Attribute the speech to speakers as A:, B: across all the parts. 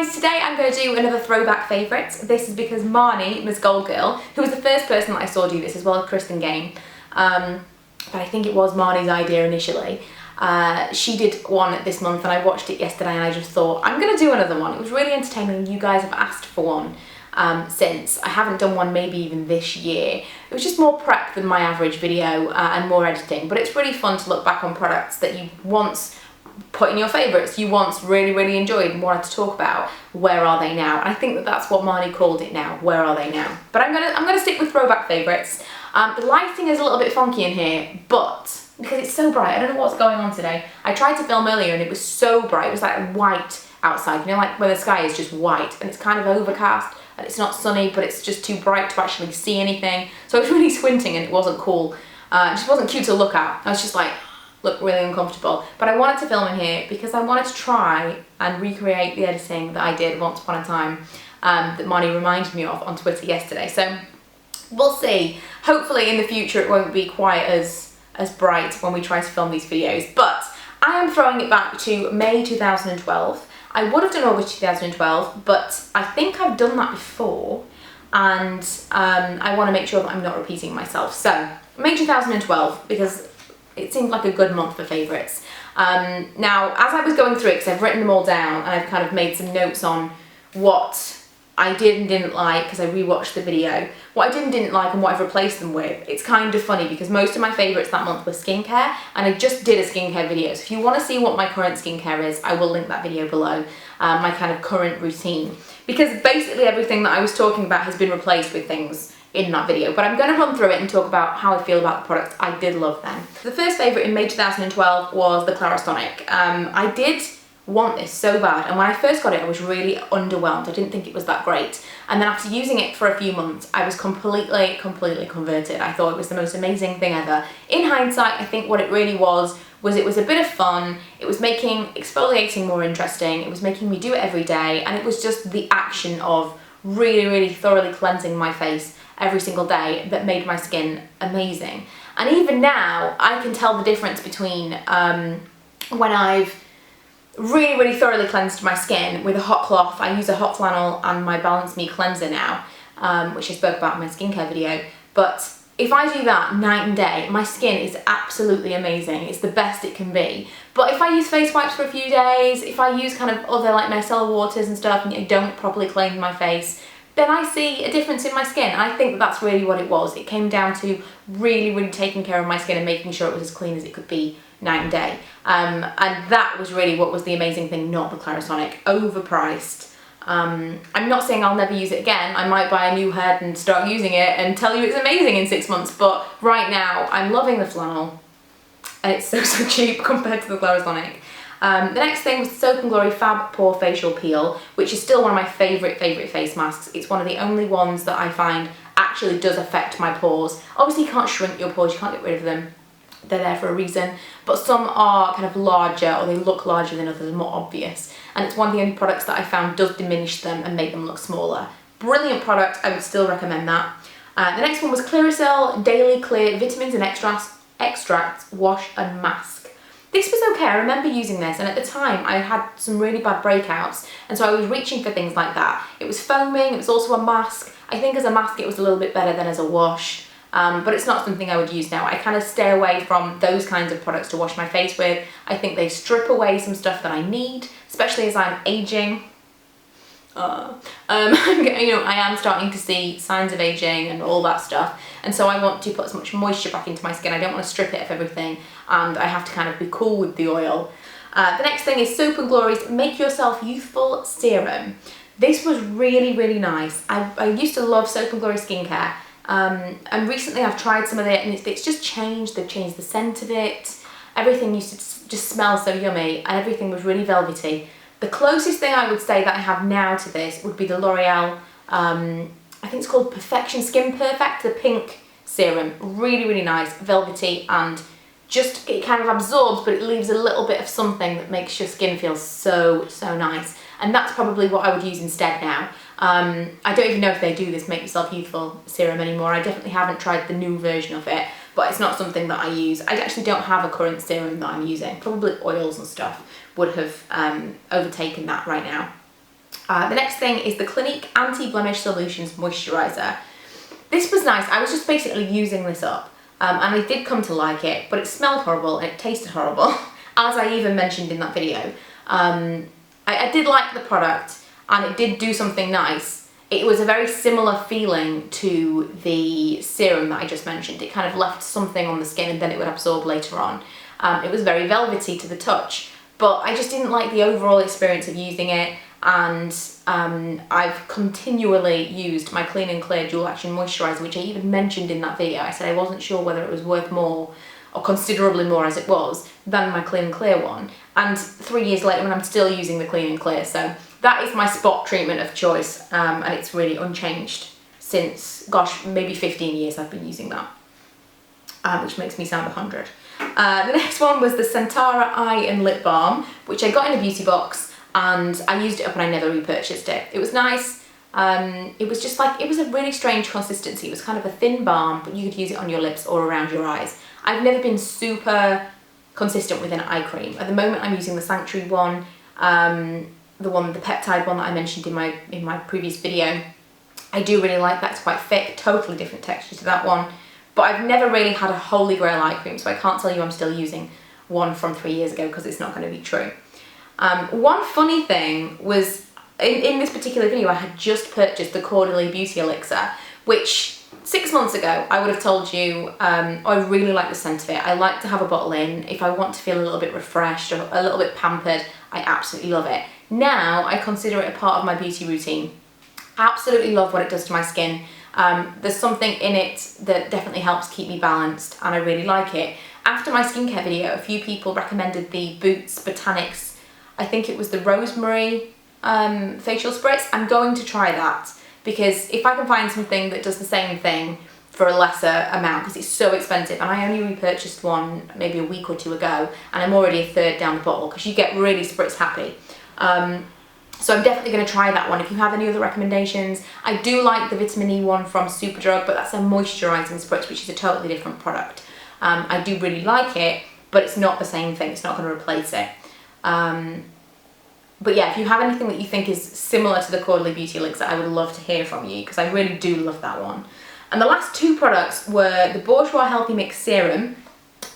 A: guys, today I'm going to do another throwback favourites. This is because Marnie, Ms Gold Girl, who was the first person that I saw do this, as well as Kristen Game, but I think it was Marnie's idea initially. She did one this month and I watched it yesterday and I just thought, I'm going to do another one. It was really entertaining. You guys have asked for one since. I haven't done one maybe even this year. It was just more prep than my average video and more editing, but it's really fun to look back on products that you once put in your favourites, you once really enjoyed and wanted to talk about. Where are they now? And I think that that's what Marnie called it now. Where are they now? But I'm gonna stick with throwback favourites. The lighting is a little bit funky in here, but because it's so bright, I don't know what's going on today. I tried to film earlier and it was so bright. It was like white outside, you know, like where the sky is just white and it's kind of overcast and it's not sunny, but it's just too bright to actually see anything. So I was really squinting and it wasn't cool. It just wasn't cute to look at. I was just like, look really uncomfortable. But I wanted to film in here because I wanted to try and recreate the editing that I did once upon a time that Marnie reminded me of on Twitter yesterday. So we'll see. Hopefully in the future it won't be quite as bright when we try to film these videos. But I am throwing it back to May 2012. I would have done August 2012, but I think I've done that before and I want to make sure that I'm not repeating myself. So May 2012, because it seemed like a good month for favourites. Now, as I was going through it, because I've written them all down and I've kind of made some notes on what I did and didn't like, because I rewatched the video, what I did and didn't like and what I've replaced them with. It's kind of funny because most of my favourites that month were skincare, and I just did a skincare video. So if you want to see what my current skincare is, I will link that video below, my kind of current routine. Because basically everything that I was talking about has been replaced with things in that video, but I'm going to run through it and talk about how I feel about the products. I did love them. The first favourite in May 2012 was the Clarisonic. I did want this so bad, and when I first got it I was really underwhelmed. I didn't think it was that great, and then after using it for a few months I was completely converted. I thought it was the most amazing thing ever. In hindsight, I think what it really was it was a bit of fun. It was making exfoliating more interesting. It was making me do it every day, and it was just the action of really thoroughly cleansing my face every single day that made my skin amazing. And even now I can tell the difference between when I've really thoroughly cleansed my skin with a hot cloth. I use a hot flannel and my Balance Me cleanser now, which I spoke about in my skincare video. But if I do that night and day, my skin is absolutely amazing. It's the best it can be. But if I use face wipes for a few days, if I use kind of other like micellar waters and stuff and I don't properly cleanse my face, then I see a difference in my skin. And I think that that's really what it was. It came down to really taking care of my skin and making sure it was as clean as it could be night and day. And that was really what was the amazing thing, not the Clarisonic. Overpriced. I'm not saying I'll never use it again. I might buy a new head and start using it and tell you it's amazing in 6 months, but right now I'm loving the flannel and it's so cheap compared to the Clarisonic. The next thing was the Soap & Glory Fab Pore Facial Peel, which is still one of my favourite face masks. It's one of the only ones that I find actually does affect my pores. Obviously you can't shrink your pores, you can't get rid of them. They're there for a reason, but some are kind of larger, or they look larger than others, more obvious. And it's one of the only products that I found does diminish them and make them look smaller. Brilliant product, I would still recommend that. The next one was Clearasil Daily Clear Vitamins and Extracts Wash and Mask. This was okay, I remember using this, and at the time I had some really bad breakouts, and so I was reaching for things like that. It was foaming, it was also a mask. I think as a mask it was a little bit better than as a wash, but it's not something I would use now. I kind of stay away from those kinds of products to wash my face with. I think they strip away some stuff that I need, especially as I'm aging. You know, I am starting to see signs of aging and all that stuff, and so I want to put as much moisture back into my skin. I don't want to strip it of everything, and I have to kind of be cool with the oil. The next thing is Soap & Glory's Make Yourself Youthful Serum. This was really nice. I used to love Soap & Glory skincare, and recently I've tried some of it and it's just changed. They've changed the scent of it. Everything used to just smell so yummy and everything was really velvety. The closest thing I would say that I have now to this would be the L'Oreal, I think it's called Perfection Skin Perfect, the pink serum. Really nice, velvety, and just, it kind of absorbs, but it leaves a little bit of something that makes your skin feel so nice. And that's probably what I would use instead now. I don't even know if they do this Make Yourself Youthful serum anymore. I definitely haven't tried the new version of it, but it's not something that I use. I actually don't have a current serum that I'm using. Probably oils and stuff would have overtaken that right now. The next thing is the Clinique Anti-Blemish Solutions Moisturiser. This was nice. I was just basically using this up, and I did come to like it, but it smelled horrible and it tasted horrible, as I even mentioned in that video. I did like the product, and it did do something nice. It was a very similar feeling to the serum that I just mentioned. It kind of left something on the skin and then it would absorb later on. It was very velvety to the touch, but I just didn't like the overall experience of using it. And I've continually used my Clean and Clear Dual Action Moisturiser, which I even mentioned in that video. I said I wasn't sure whether it was worth more, or considerably more as it was, than my Clean and Clear one. And 3 years later, and I'm still using the Clean and Clear, so that is my spot treatment of choice, and it's really unchanged since, gosh, maybe 15 years I've been using that, which makes me sound 100. The next one was the Sentara Eye and Lip Balm, which I got in a beauty box, and I used it up and I never repurchased it. It was nice. It was just like, it was a really strange consistency. It was kind of a thin balm, but you could use it on your lips or around your eyes. I've never been super consistent with an eye cream. At the moment I'm using the Sanctuary one, the peptide one that I mentioned in my previous video. I do really like that. It's quite thick, totally different texture to that one. But I've never really had a holy grail eye cream, so I can't tell you I'm still using one from 3 years ago because it's not going to be true. One funny thing was, in this particular video, I had just purchased the Caudalie Beauty Elixir, which 6 months ago I would have told you I really like the scent of it. I like to have a bottle in. If I want to feel a little bit refreshed or a little bit pampered, I absolutely love it. Now I consider it a part of my beauty routine. Absolutely love what it does to my skin. There's something in it that definitely helps keep me balanced, and I really like it. After my skincare video, a few people recommended the Boots Botanics, I think it was the rosemary facial spritz. I'm going to try that, because if I can find something that does the same thing for a lesser amount, because it's so expensive, and I only repurchased one maybe a week or two ago, and I'm already a third down the bottle, because you get really spritz happy. So I'm definitely going to try that one. If you have any other recommendations, I do like the vitamin E one from Superdrug, but that's a moisturising spritz, which is a totally different product. I do really like it, but it's not the same thing. It's not going to replace it. But yeah, if you have anything that you think is similar to the Caudalie Beauty Elixir, I would love to hear from you, because I really do love that one. And the last two products were the Bourjois Healthy Mix Serum,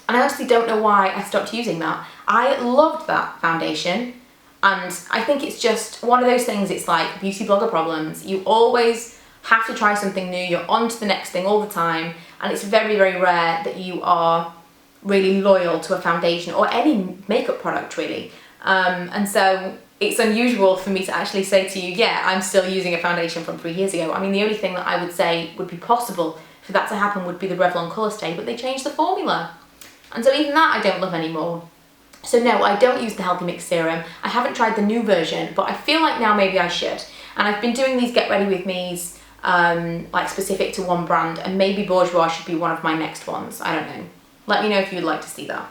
A: and I honestly don't know why I stopped using that. I loved that foundation, and I think it's just one of those things, it's like beauty blogger problems. You always have to try something new, you're on to the next thing all the time, and it's very, very rare that you are really loyal to a foundation or any makeup product really. And so it's unusual for me to actually say to you, yeah, I'm still using a foundation from 3 years ago. I mean, the only thing that I would say would be possible for that to happen would be the Revlon Colour Stay, but they changed the formula. And so even that I don't love anymore. So no, I don't use the Healthy Mix Serum. I haven't tried the new version, but I feel like now maybe I should. And I've been doing these Get Ready With Me's like specific to one brand, and maybe Bourjois should be one of my next ones. I don't know. Let me know if you'd like to see that.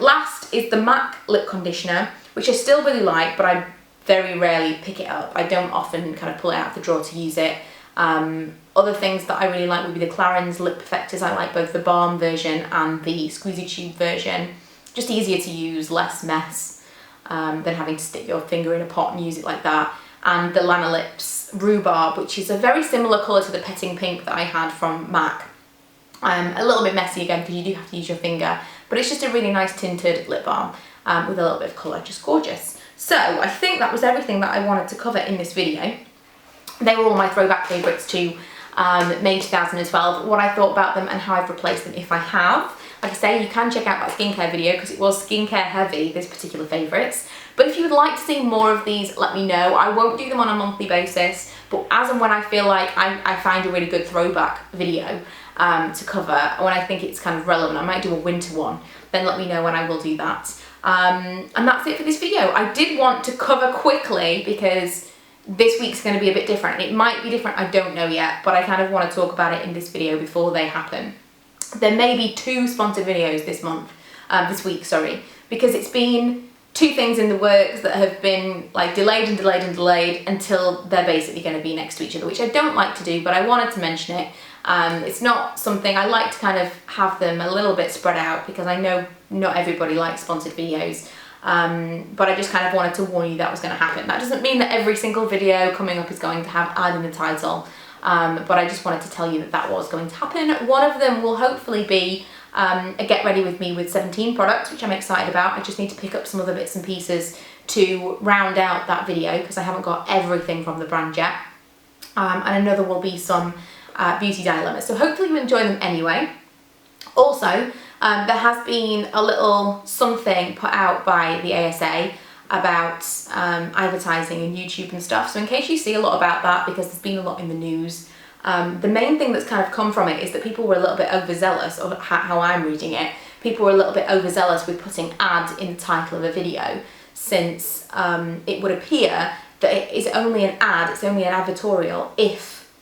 A: Last is the MAC Lip Conditioner, which I still really like, but I very rarely pick it up. I don't often kind of pull it out of the drawer to use it. Other things that I really like would be the Clarins Lip Perfectors. I like both the balm version and the squeezy tube version. Just easier to use, less mess than having to stick your finger in a pot and use it like that. And the Lana Lips Rhubarb, which is a very similar colour to the Petting Pink that I had from MAC. A little bit messy again because you do have to use your finger, but it's just a really nice tinted lip balm with a little bit of colour, just gorgeous. So I think that was everything that I wanted to cover in this video. They were all my throwback favourites to May 2012, what I thought about them and how I've replaced them if I have. Like I say, you can check out that skincare video because it was skincare heavy, this particular favourites. But if you would like to see more of these, let me know. I won't do them on a monthly basis, but as and when I feel like I find a really good throwback video to cover, when I think it's kind of relevant, I might do a winter one, then let me know when I will do that. And that's it for this video. I did want to cover quickly because this week's going to be a bit different. It might be different, I don't know yet, but I kind of want to talk about it in this video before they happen. There may be 2 sponsored videos this week, sorry, because it's been 2 things in the works that have been like delayed and delayed and delayed until they're basically going to be next to each other, which I don't like to do, but I wanted to mention it. It's not something I like to kind of have them a little bit spread out because I know not everybody likes sponsored videos. But I just kind of wanted to warn you that was going to happen. That doesn't mean that every single video coming up is going to have ad in the title, but I just wanted to tell you that that was going to happen. One of them will hopefully be a get ready with me with 17 products, which I'm excited about. I just need to pick up some other bits and pieces to round out that video because I haven't got everything from the brand yet. And another will be some beauty dilemmas. So hopefully you enjoy them anyway. Also, there has been a little something put out by the ASA about advertising and YouTube and stuff. So in case you see a lot about that, because there's been a lot in the news, the main thing that's kind of come from it is that people were a little bit overzealous, or how I'm reading it, people were a little bit overzealous with putting ad in the title of a video, since it would appear that it is only an ad, it's only an advertorial if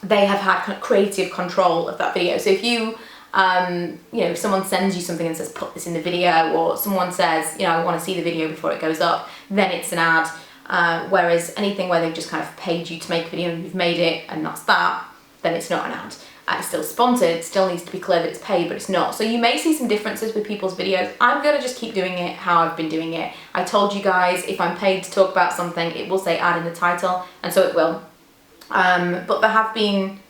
A: they have had creative control of that video. So if you, you know, if someone sends you something and says put this in the video, or someone says, you know, I want to see the video before it goes up, then it's an ad. Whereas anything where they've just kind of paid you to make a video and you've made it and that's that, then it's not an ad. It's still sponsored, still needs to be clear that it's paid, but it's not. So you may see some differences with people's videos. I'm gonna just keep doing it how I've been doing it. I told you guys, if I'm paid to talk about something, it will say ad in the title, and so it will. But there have been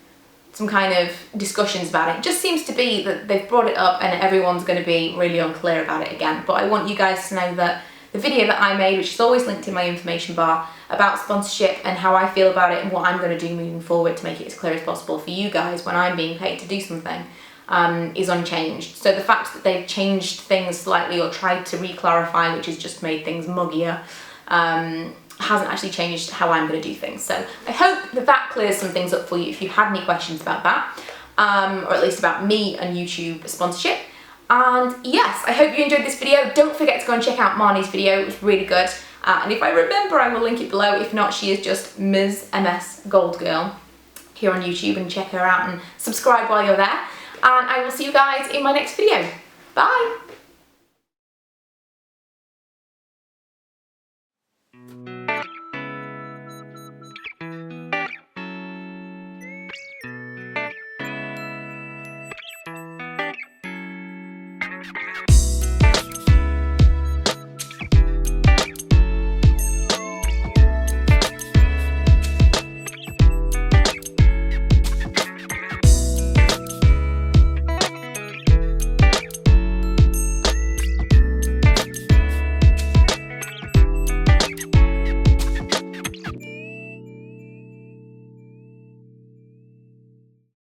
A: some kind of discussions about it. It just seems to be that they've brought it up and everyone's gonna be really unclear about it again. But I want you guys to know that the video that I made, which is always linked in my information bar, about sponsorship and how I feel about it and what I'm going to do moving forward to make it as clear as possible for you guys when I'm being paid to do something, is unchanged. So the fact that they've changed things slightly or tried to re-clarify, which has just made things muggier, hasn't actually changed how I'm going to do things. So I hope that that clears some things up for you if you had any questions about that, or at least about me and YouTube sponsorship. And yes, I hope you enjoyed this video. Don't forget to go and check out Marnie's video, it was really good. And if I remember, I will link it below. If not, she is just Ms. MS Gold Girl here on YouTube, and check her out and subscribe while you're there. And I will see you guys in my next video. Bye!